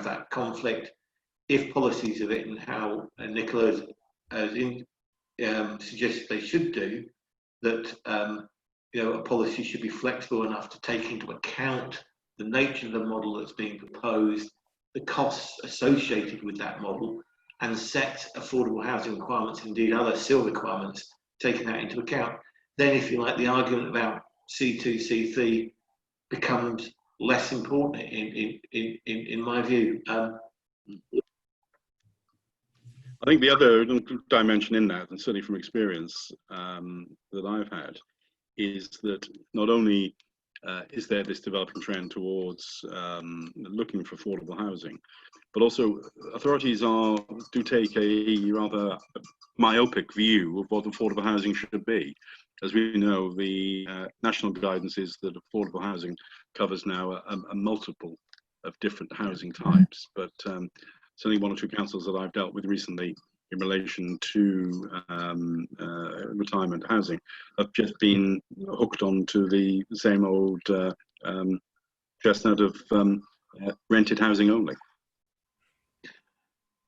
that conflict. If policies are written how Nicola has suggested they should do, that a policy should be flexible enough to take into account the nature of the model that's being proposed, the costs associated with that model, and set affordable housing requirements, indeed other SIL requirements, taking that into account. Then, if you like, the argument about C2, C3 becomes less important in my view. I think the other dimension in that, and certainly from experience that I've had, is that not only is there this developing trend towards looking for affordable housing, but also authorities do take a rather myopic view of what affordable housing should be. As we know, the national guidance is that affordable housing covers now a multiple of different housing types, but certainly one or two councils that I've dealt with recently in relation to retirement housing have just been hooked onto the same old just out of rented housing only.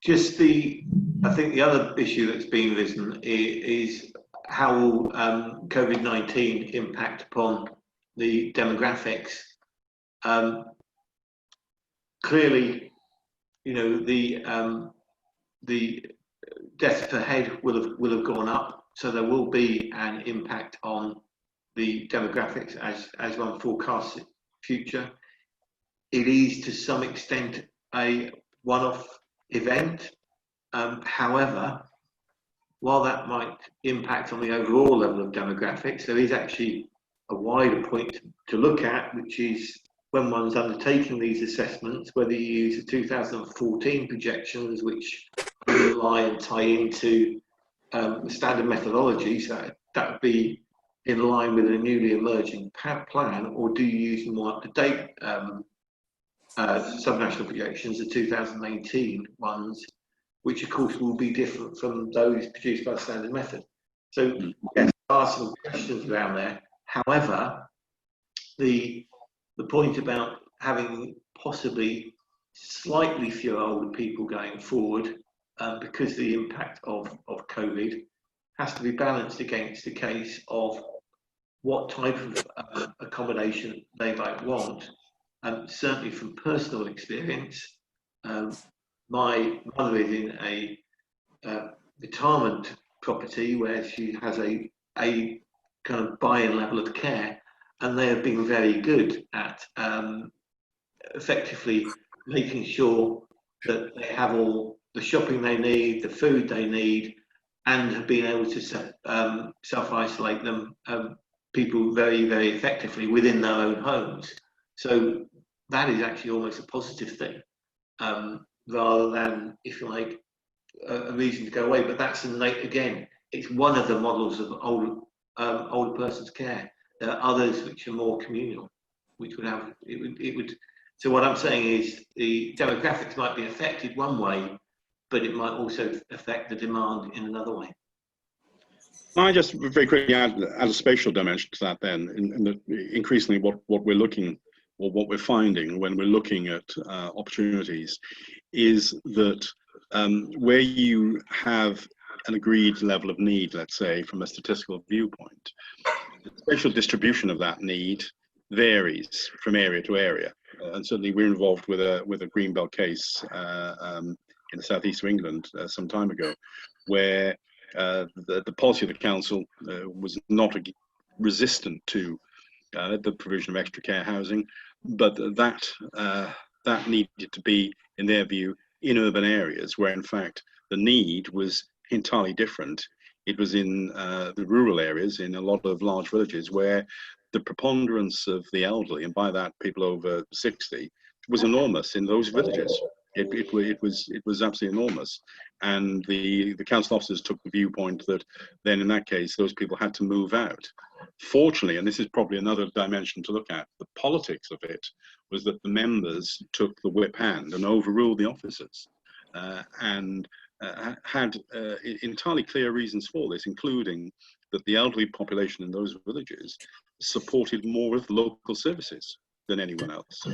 I think the other issue that's been risen is how will COVID-19 impact upon the demographics. Clearly, you know, the deaths per head will have gone up, so there will be an impact on the demographics as one forecasts the future. It is to some extent a one-off event. However, while that might impact on the overall level of demographics, there is actually a wider point to look at, which is when one's undertaking these assessments, whether you use the 2014 projections, which underlie and tie into the standard methodology, so that would be in line with a newly emerging plan, or do you use more up-to-date subnational projections, the 2018 ones, which of course will be different from those produced by the standard method. So yes, there are some questions around there. However, the point about having possibly slightly fewer older people going forward because the impact of COVID has to be balanced against the case of what type of accommodation they might want. Certainly from personal experience, my mother is in a retirement property where she has a kind of buy-in level of care, and they have been very good at effectively making sure that they have all the shopping they need, the food they need, and have been able to self-isolate them, people very, very effectively within their own homes. So that is actually almost a positive thing, rather than, if you like, a reason to go away. But that's again, it's one of the models of older person's care. There are others which are more communal, which would have it would. So what I'm saying is the demographics might be affected one way, but it might also affect the demand in another way. I just very quickly add a spatial dimension to that then, increasingly what we're looking, or what we're finding when we're looking at opportunities, is that where you have an agreed level of need, let's say, from a statistical viewpoint, the spatial distribution of that need varies from area to area. And certainly we're involved with a Greenbelt case in the southeast of England some time ago, where the policy of the council was not resistant to the provision of extra care housing, but that needed to be, in their view, in urban areas where in fact the need was entirely different. It was in the rural areas, in a lot of large villages, where the preponderance of the elderly, and by that people over 60, was enormous in those villages. It was absolutely enormous, and the council officers took the viewpoint that then in that case those people had to move out. Fortunately, and this is probably another dimension to look at, the politics of it was that the members took the whip hand and overruled the officers, and had entirely clear reasons for this, including that the elderly population in those villages supported more of local services than anyone else.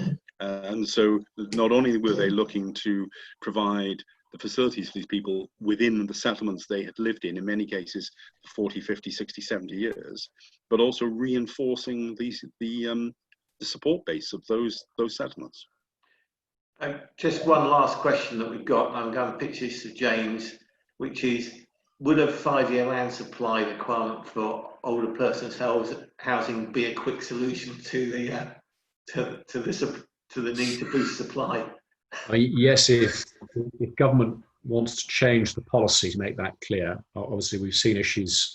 And so not only were they looking to provide the facilities for these people within the settlements they had lived in many cases, 40, 50, 60, 70 years, but also reinforcing the support base of those settlements. Just one last question that we've got, and I'm going to pitch this to James, which is, would a 5-year land supply requirement for older persons housing be a quick solution to the need to boost supply? Yes, if government wants to change the policy to make that clear. Obviously, we've seen issues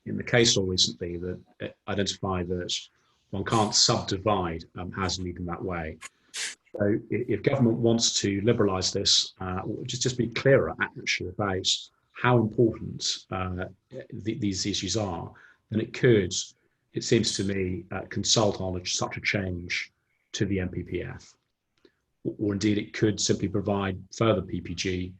in the case law recently that identify that one can't subdivide housing need in that way. So if government wants to liberalise this, just be clearer actually about how important these issues are, then it could, it seems to me, consult on such a change to the MPPF. Or indeed it could simply provide further PPG,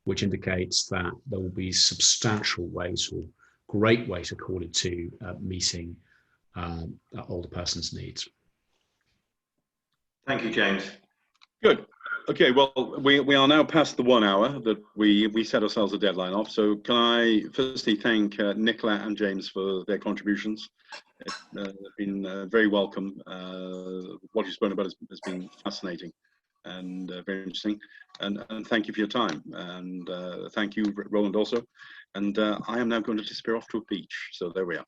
which indicates that there will be substantial ways, or great ways according to meeting older persons' needs. Thank you, James. Good. Okay, well, we are now past the 1 hour that we set ourselves a deadline of. So can I firstly thank Nicola and James for their contributions. It's been very welcome. What you've spoken about has been fascinating and very interesting. And thank you for your time. And thank you, Roland, also. And I am now going to disappear off to a beach. So there we are.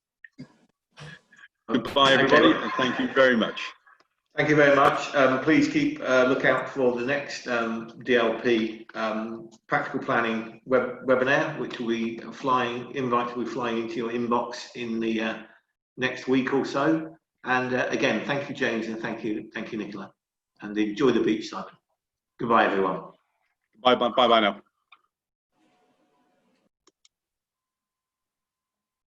Goodbye, everybody, and thank you very much. Thank you very much. Please keep look out for the next DLP practical planning webinar, which will be flying into your inbox in the next week or so. And again, thank you, James, and thank you, Nicola. And enjoy the beach, Simon. Goodbye, everyone. Bye now.